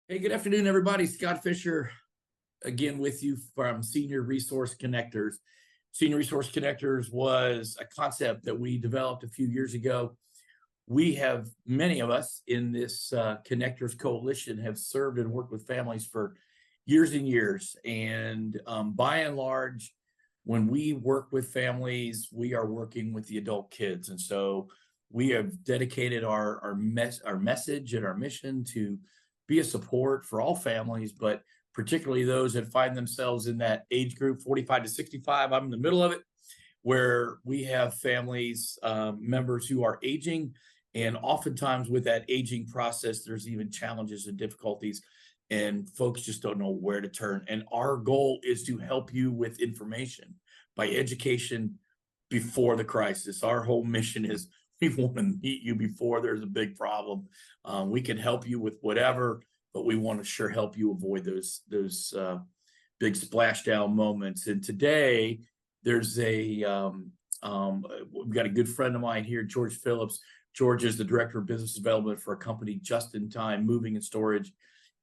Hey, good afternoon, everybody. Scott Fisher again with you from Senior Resource Connectors. Senior Resource Connectors was a concept that we developed a few years ago. We have, many of us in this Connectors Coalition have served and worked with families for years and years. And by and large, when we work with families, we are working with the adult kids. And so we have dedicated our message and our mission to be a support for all families, but particularly those that find themselves in that age group, 45 to 65. I'm in the middle of it, where we have families, members who are aging. And oftentimes with that aging process, there's even challenges and difficulties, and folks just don't know where to turn. And our goal is to help you with information by education before the crisis. Our whole mission is we want to meet you before there's a big problem. We can help you with whatever, but we want to sure help you avoid those big splashdown moments. And today there's we've got a good friend of mine here, George Phillips. George is the director of business development for a company, Just in Time Moving and Storage,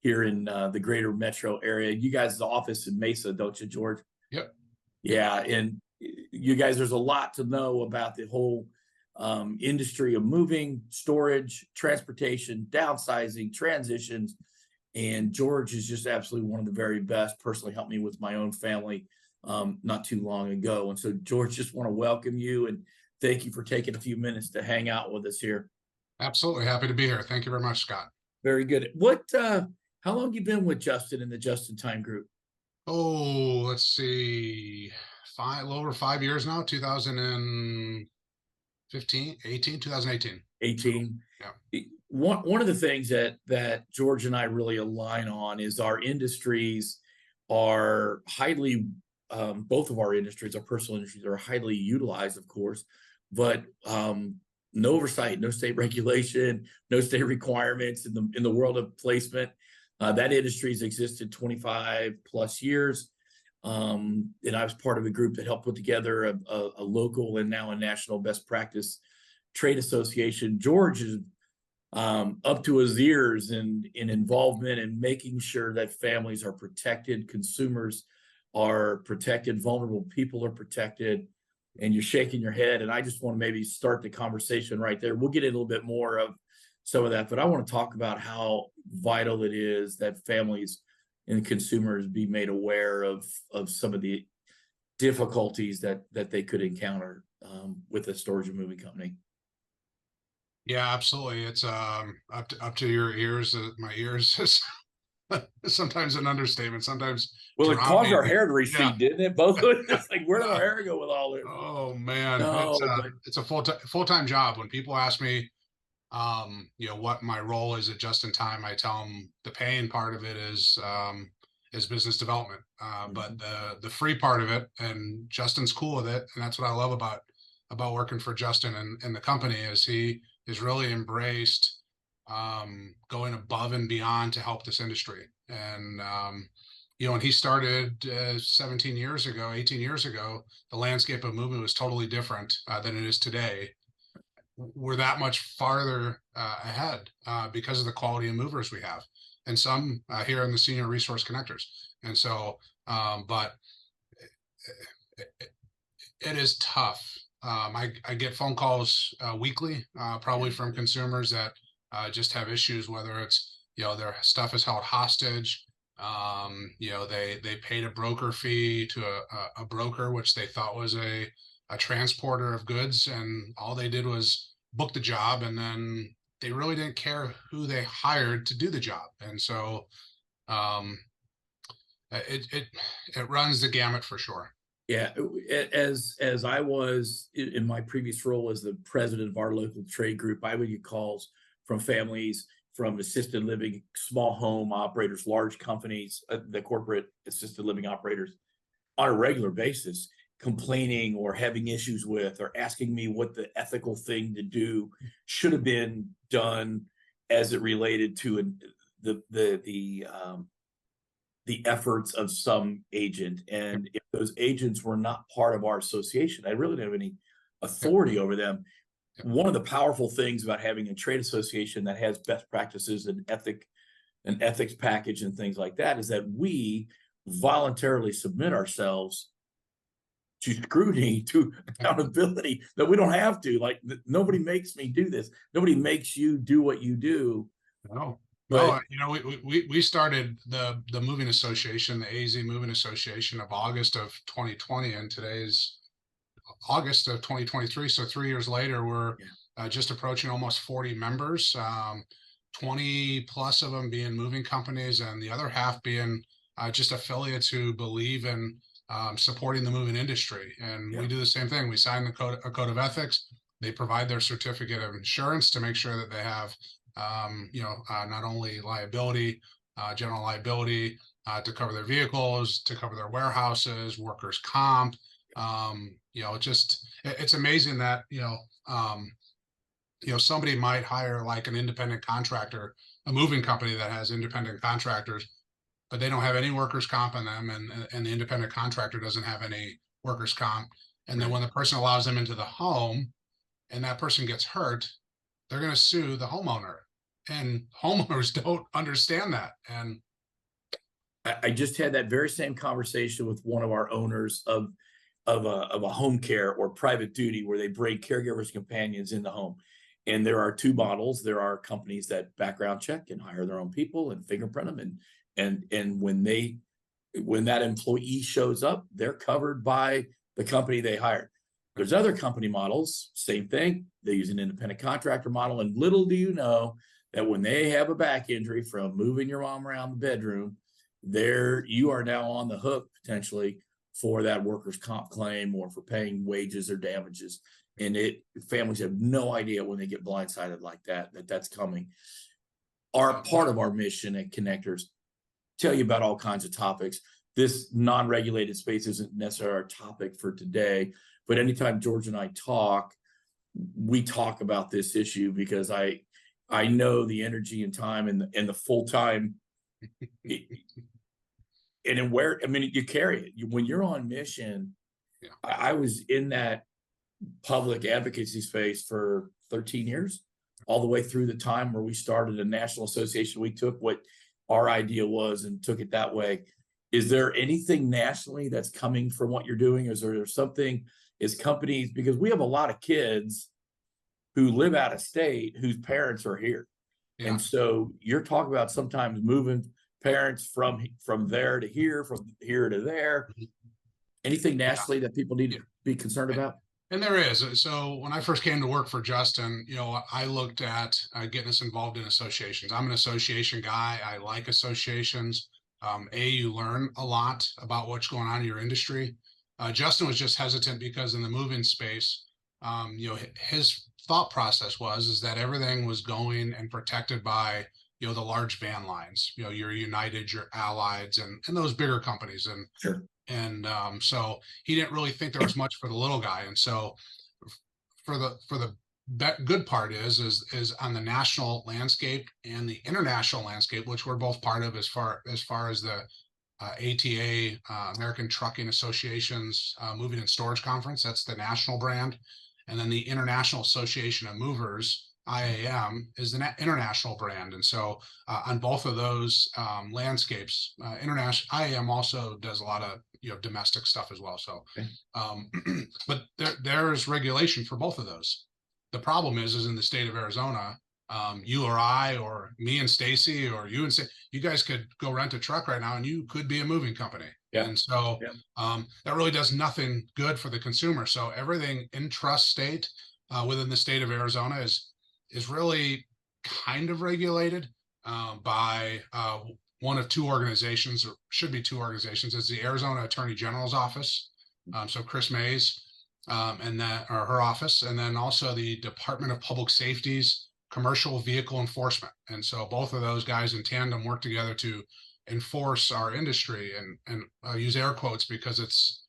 here in the greater metro area. You guys' office in Mesa, don't you, George? Yep. Yeah, and you guys, there's a lot to know about the whole industry of moving, storage, transportation, downsizing, transitions. And George is just absolutely one of the very best. Personally helped me with my own family not too long ago. And so, George, just want to welcome you and thank you for taking a few minutes to hang out with us here. Absolutely. Happy to be here. Thank you very much, Scott. Very good. How long you been with Justin and the Just in Time group? Oh, let's see. A little over 5 years now, 2015, 18, 2018. 18. Yeah. One of the things that George and I really align on is our industries are highly, both of our industries, our personal industries, are highly utilized, of course, but no oversight, no state regulation, no state requirements in the world of placement. That industry has existed 25 plus years. And I was part of a group that helped put together a local and now a national best practice trade association. George is up to his ears in involvement in making sure that families are protected, consumers are protected, vulnerable people are protected, and you're shaking your head. And I just want to maybe start the conversation right there. We'll get in a little bit more of some of that, but I want to talk about how vital it is that families and consumers be made aware of some of the difficulties that they could encounter with a storage and moving company. Yeah, absolutely. It's up to your ears. My ears is sometimes an understatement. Sometimes Well, it caused dropping. our hair to Yeah. recede, didn't it? Both of us. It's like, where did our hair go with all this? Oh man, No, but it's a full-time job. When people ask me, what my role is at Just in Time, I tell them the paying part of it is business development. But the free part of it, and Justin's cool with it, and that's what I love about working for Justin and the company, is he is really embraced going above and beyond to help this industry. And when he started 17 years ago, 18 years ago, the landscape of movement was totally different than it is today. We're that much farther ahead because of the quality of movers we have, and some here in the Senior Resource Connectors. And so, but it is tough. I get phone calls weekly, probably from consumers that just have issues, whether it's, their stuff is held hostage. They paid a broker fee to a broker, which they thought was a transporter of goods, and all they did was book the job, and then they really didn't care who they hired to do the job. And so it runs the gamut for sure. yeah, as I was in my previous role as the president of our local trade group, I would get calls from families, from assisted living, small home operators, large companies, the corporate assisted living operators, on a regular basis, complaining or having issues with, or asking me what the ethical thing to do should have been done as it related to the efforts of some agent. And if those agents were not part of our association, I really didn't have any authority over them. One of the powerful things about having a trade association that has best practices and an ethics package and things like that, is that we voluntarily submit ourselves to scrutiny, to accountability, that we don't have to. Like, nobody makes me do this. Nobody makes you do what you do. No, no, But you know, we started the moving association, the AZ Moving Association, of August of 2020, and today's August of 2023. So 3 years later, we're yeah, just approaching almost 40 members, 20 plus of them being moving companies, and the other half being just affiliates who believe in supporting the moving industry. And we yeah, do the same thing. We sign a code of ethics. They provide their certificate of insurance to make sure that they have, not only liability, general liability, to cover their vehicles, to cover their warehouses, workers' comp. It's amazing that, somebody might hire like an independent contractor, a moving company that has independent contractors, but they don't have any workers' comp on them, and the independent contractor doesn't have any workers' comp. And then right. when the person allows them into the home and that person gets hurt, they're going to sue the homeowner. And homeowners don't understand that. And I just had that very same conversation with one of our owners of a home care or private duty, where they bring caregivers companions in the home. And there are two models. There are companies that background check and hire their own people and fingerprint them, and when that employee shows up, they're covered by the company they hired. There's other company models, same thing. They use an independent contractor model, and little do you know that when they have a back injury from moving your mom around the bedroom, there you are now on the hook potentially for that workers' comp claim, or for paying wages or damages. And families have no idea when they get blindsided like that that's coming. Our part of our mission at Connectors, tell you about all kinds of topics. This non-regulated space isn't necessarily our topic for today, but anytime George and I talk, we talk about this issue, because I know the energy and time and the full time and where, I mean, you carry it when you're on mission. yeah, I was in that public advocacy space for 13 years, all the way through the time where we started a national association. We took what our idea was and took it that way. Is there anything nationally that's coming from what you're doing? Is there something, is companies, because we have a lot of kids who live out of state whose parents are here. yeah. And so you're talking about sometimes moving parents from there to here, from here to there. Anything nationally that people need to be concerned about? And there is. So when I first came to work for Justin, I looked at getting us involved in associations. I'm an association guy. I like associations. You learn a lot about what's going on in your industry. Justin was just hesitant because in the moving space, his thought process is that everything was going and protected by, the large van lines, your United, your Allieds, and those bigger companies. And Sure. So he didn't really think there was much for the little guy. And so for the good part is on the national landscape and the international landscape, which we're both part of, as far as the ATA, American Trucking Association's Moving and Storage Conference. That's the national brand. And then the International Association of Movers, IAM, is the international brand. And so on both of those landscapes, international IAM also does a lot of domestic stuff as well. So, Okay. but there's regulation for both of those. The problem is in the state of Arizona, you or I or me and Stacy or you and you guys could go rent a truck right now and you could be a moving company. Yeah. And so Yeah. that really does nothing good for the consumer. So everything intrastate within the state of Arizona is really kind of regulated by one of two organizations, or should be two organizations. It's the Arizona Attorney General's office. So Chris Mays and that, or her office, and then also the Department of Public Safety's Commercial Vehicle Enforcement. And so both of those guys in tandem work together to enforce our industry, and use air quotes because it's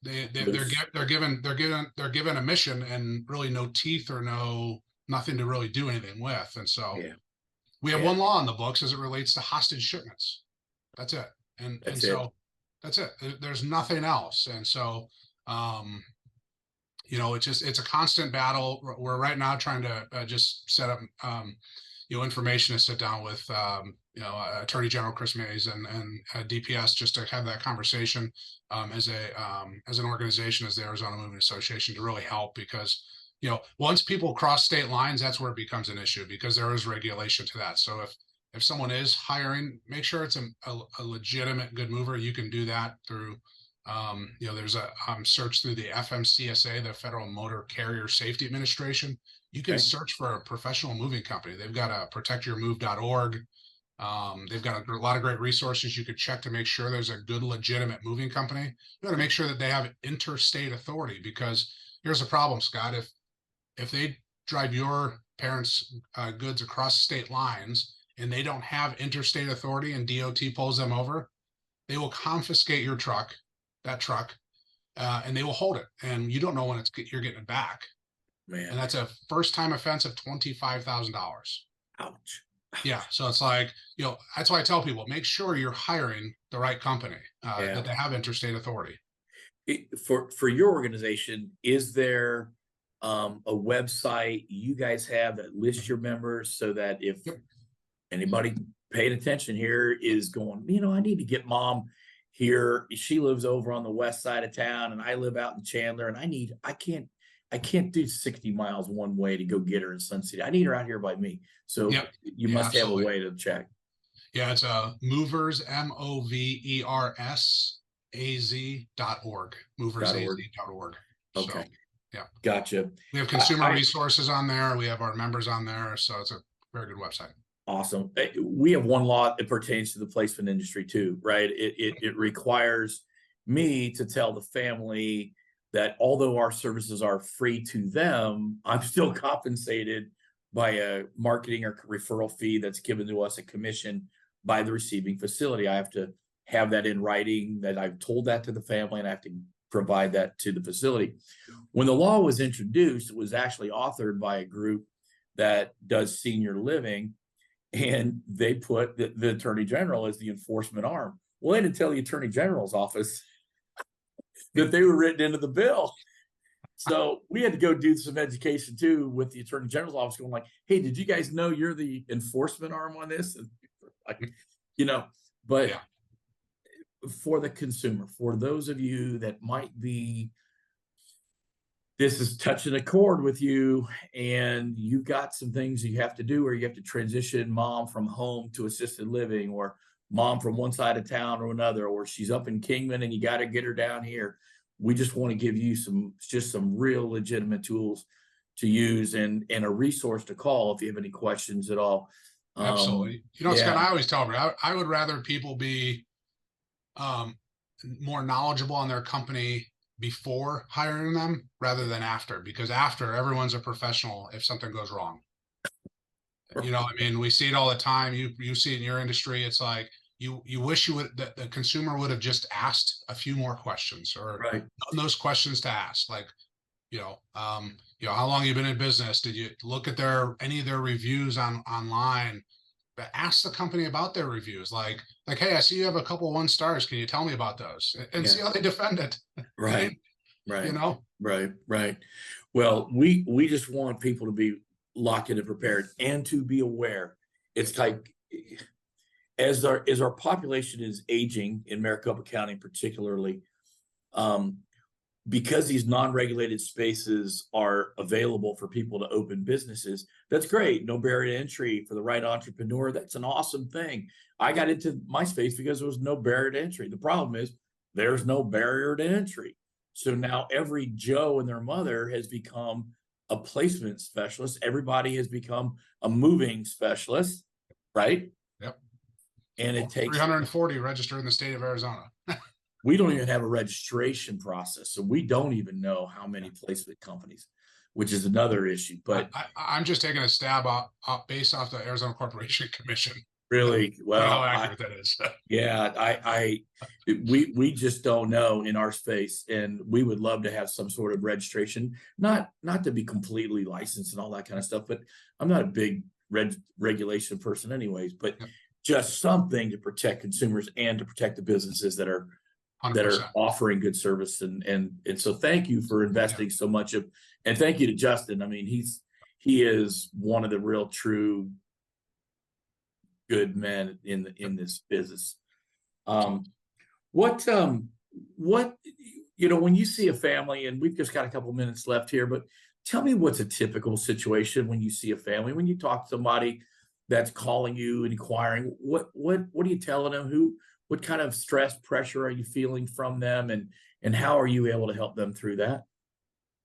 they're given a mission and really no teeth or nothing to really do anything with. And so we have one law in the books as it relates to hostage shipments. That's it. And so that's it. There's nothing else. And so it's a constant battle. We're right now trying to just set up information to sit down with, Attorney General Chris Mays and DPS, just to have that conversation as an organization, as the Arizona Movement Association, to really help, because once people cross state lines, that's where it becomes an issue, because there is regulation to that. So if someone is hiring, make sure it's a legitimate good mover. You can do that through there's a search through the FMCSA, the Federal Motor Carrier Safety Administration. You can search for a professional moving company. They've got a protectyourmove.org. They've got a lot of great resources you could check to make sure there's a good, legitimate moving company. You got to make sure that they have interstate authority, because here's the problem, Scott. If they drive your parents' goods across state lines and they don't have interstate authority and DOT pulls them over, they will confiscate your truck, and they will hold it. And you don't know when you're getting it back. Man. And that's a first-time offense of $25,000. Ouch. Yeah. So it's like, that's why I tell people, make sure you're hiring the right company, that they have interstate authority. For your organization, is there a website you guys have that lists your members, so that if anybody paying attention here is going, I need to get mom here, she lives over on the west side of town and I live out in Chandler, and I can't do 60 miles one way to go get her in Sun City. I need her out here by me. So you must have a way to check. Yeah, it's movers, MOVERSAZ.org, moversaz.org. Okay. So, yeah. Gotcha. We have consumer resources on there. We have our members on there. So it's a very good website. Awesome. We have one law that pertains to the placement industry too, right? It requires me to tell the family that although our services are free to them, I'm still compensated by a marketing or referral fee that's given to us, a commission by the receiving facility. I have to have that in writing, that I've told that to the family, and I have to provide that to the facility. When the law was introduced, it was actually authored by a group that does senior living, and they put the Attorney General as the enforcement arm. Well, they didn't tell the Attorney General's office that they were written into the bill. So we had to go do some education too with the Attorney General's office, going like, hey, did you guys know you're the enforcement arm on this? And but for the consumer, for those of you that might be, this is touching a chord with you, and you've got some things you have to do, or you have to transition mom from home to assisted living, or mom from one side of town or another, or she's up in Kingman and you got to get her down here. We just want to give you some real legitimate tools to use, and a resource to call if you have any questions at all. Absolutely. Scott, I always tell her, I would rather people be more knowledgeable on their company before hiring them rather than after, because after, everyone's a professional if something goes wrong. We see it all the time. You see it in your industry. It's like you wish that the consumer would have just asked a few more questions, or those questions to ask, like, how long you been in business? Did you look at any of their reviews online? But ask the company about their reviews, like, hey, I see you have a couple 1 stars. Can you tell me about those? And see how they defend it. Right. Right. Well, we just want people to be locked in and prepared, and to be aware. It's like, as our population is aging in Maricopa County particularly, because these non-regulated spaces are available for people to open businesses, that's great. No barrier to entry for the right entrepreneur. That's an awesome thing. I got into my space because there was no barrier to entry. The problem is there's no barrier to entry. So now every Joe and their mother has become a placement specialist. Everybody has become a moving specialist, right? Yep. And it takes 340 registered in the state of Arizona. We don't even have a registration process, so we don't even know how many placement companies, which is another issue. But I'm just taking a stab based off the Arizona Corporation Commission. Really, well, how accurate that is. Yeah, we just don't know in our space, and we would love to have some sort of registration, not to be completely licensed and all that kind of stuff. But I'm not a big regulation person, anyways. But just something to protect consumers and to protect the businesses that are 100%. offering good service, and so thank you for investing so much of, and thank you to Justin. I mean, he is one of the real true good men in this business. Um, what when you see a family, and we've just got a couple minutes left here, but tell me what's a typical situation when you see a family, when you talk to somebody that's calling you and inquiring, what are you telling them? What kind of stress, pressure are you feeling from them, and how are you able to help them through that?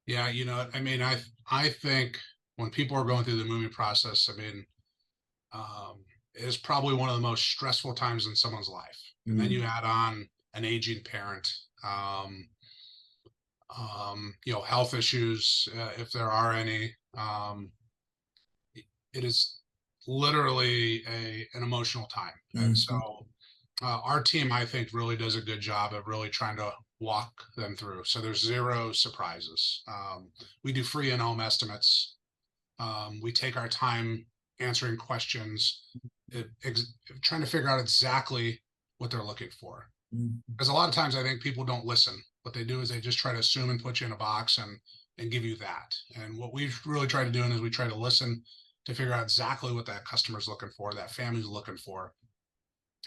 Yeah, I mean, I think when people are going through the moving process, I mean, it is probably one of the most stressful times in someone's life. And then you Mm, add on an aging parent, health issues, if there are any. It is literally an emotional time. And so mhm, our team, I think, really does a good job of really trying to walk them through. So there's zero surprises. We do free in-home estimates. We take our time answering questions, trying to figure out exactly what they're looking for. mhm. Because a lot of times I think people don't listen. What they do is they just try to assume and put you in a box and give you that. And what we've really tried to do is we try to listen to figure out exactly what that customer's looking for, that family's looking for.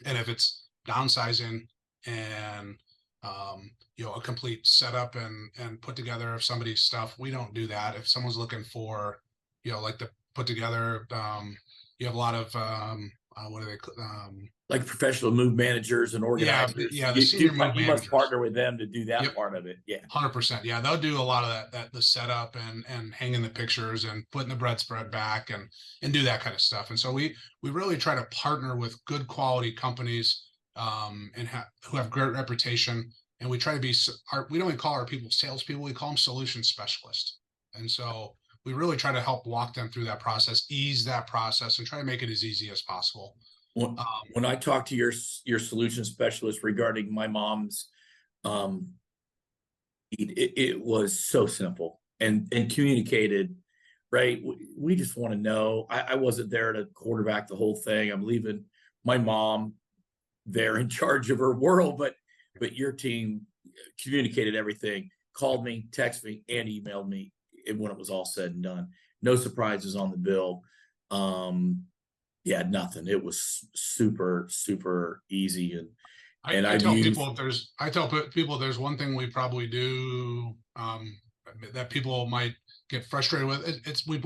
And if it's downsizing and a complete setup and put together of somebody's stuff, we don't do that. If someone's looking for, like the put together, you have a lot of what do they Like professional move managers and yeah, organizers, the senior move you must managers. partner with them to do that Yep. part of it. Yeah. 100%. Yeah, they'll do a lot of that the setup and hanging the pictures and putting the bread spread back and do that kind of stuff. And so we really try to partner with good quality companies who have great reputation. And we try to we don't even call our people salespeople, we call them solution specialists. And so we really try to help walk them through that process, ease that process, and try to make it as easy as possible. When, Um, when I talked to your solution specialist regarding my mom's um it was so simple and communicated, right? We just want to know. I wasn't there to quarterback the whole thing. I'm leaving my mom there in charge of her world, but your team communicated everything, called me, texted me, and emailed me when it was all said and done. No surprises on the bill. Yeah, nothing. It was super, super easy. And I I've tell used people I tell people there's one thing we probably do that people might get frustrated with. It's we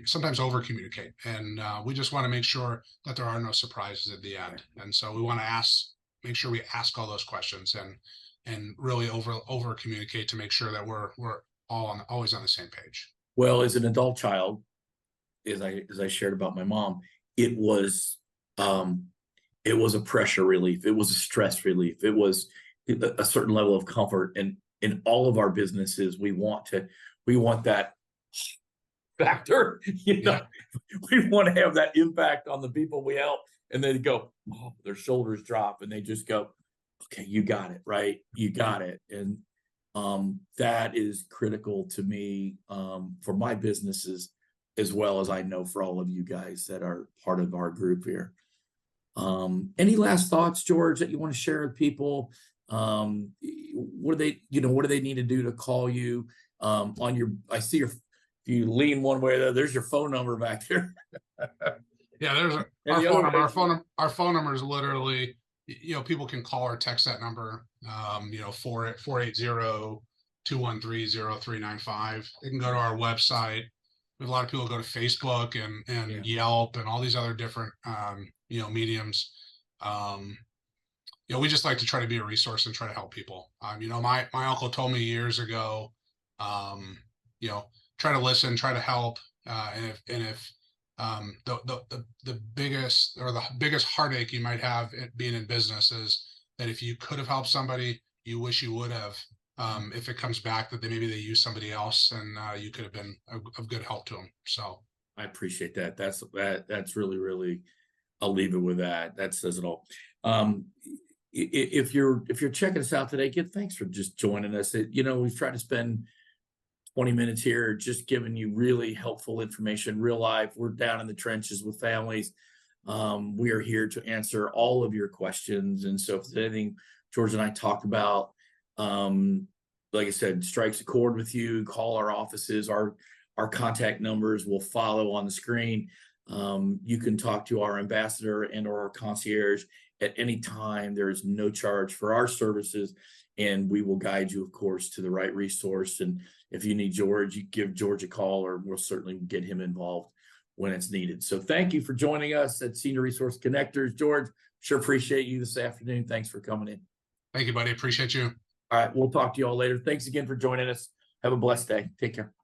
sometimes over communicate, and we just want to make sure that there are no surprises at the end. And so we want to make sure we ask all those questions and really over communicate to make sure that we're always on the same page. well, as an adult child, as I shared about my mom, it was um it was a pressure relief, it was a stress relief, it was a certain level of comfort. And in all of our businesses, we want that factor, Yeah. we want to have that impact on the people we help, and they go, oh, their shoulders drop and they just go, okay, you got it, right, you got it. And that is critical to me, for my businesses, as well as I know for all of you guys that are part of our group here. Any last thoughts, George, that you want to share with people? What do they need to do to call you? On your, I see if you lean one way or the other, there's your phone number back there. Yeah, there's And the other way, our phone number is literally, people can call or text that number, 480-213-0395. They can go to our website. We have a lot of people go to Facebook and yeah. Yelp and all these other different, mediums. We just like to try to be a resource and try to help people. My uncle told me years ago, um, try to listen, try to help. And if the biggest heartache you might have being in business is that if you could have helped somebody, you wish you would have. If it comes back that maybe they use somebody else and you could have been of good help to them. So I appreciate that. That's really, really, I'll leave it with that. That says it all. Um, if you're checking us out today, thanks for just joining us. We've tried to spend 20 minutes here just giving you really helpful information, real life. We're down in the trenches with families. We are here to answer all of your questions. And so if there's anything George and I talked about, like I said, strikes a chord with you, call our offices. Our contact numbers will follow on the screen. You can talk to our ambassador and or our concierge at any time. There is no charge for our services, and we will guide you, of course, to the right resource. And if you need George, you give George a call, or we'll certainly get him involved when it's needed. So thank you for joining us at Senior Resource Connectors. George, sure appreciate you this afternoon. Thanks for coming in. Thank you, buddy. Appreciate you. All right, we'll talk to you all later. Thanks again for joining us. Have a blessed day. Take care.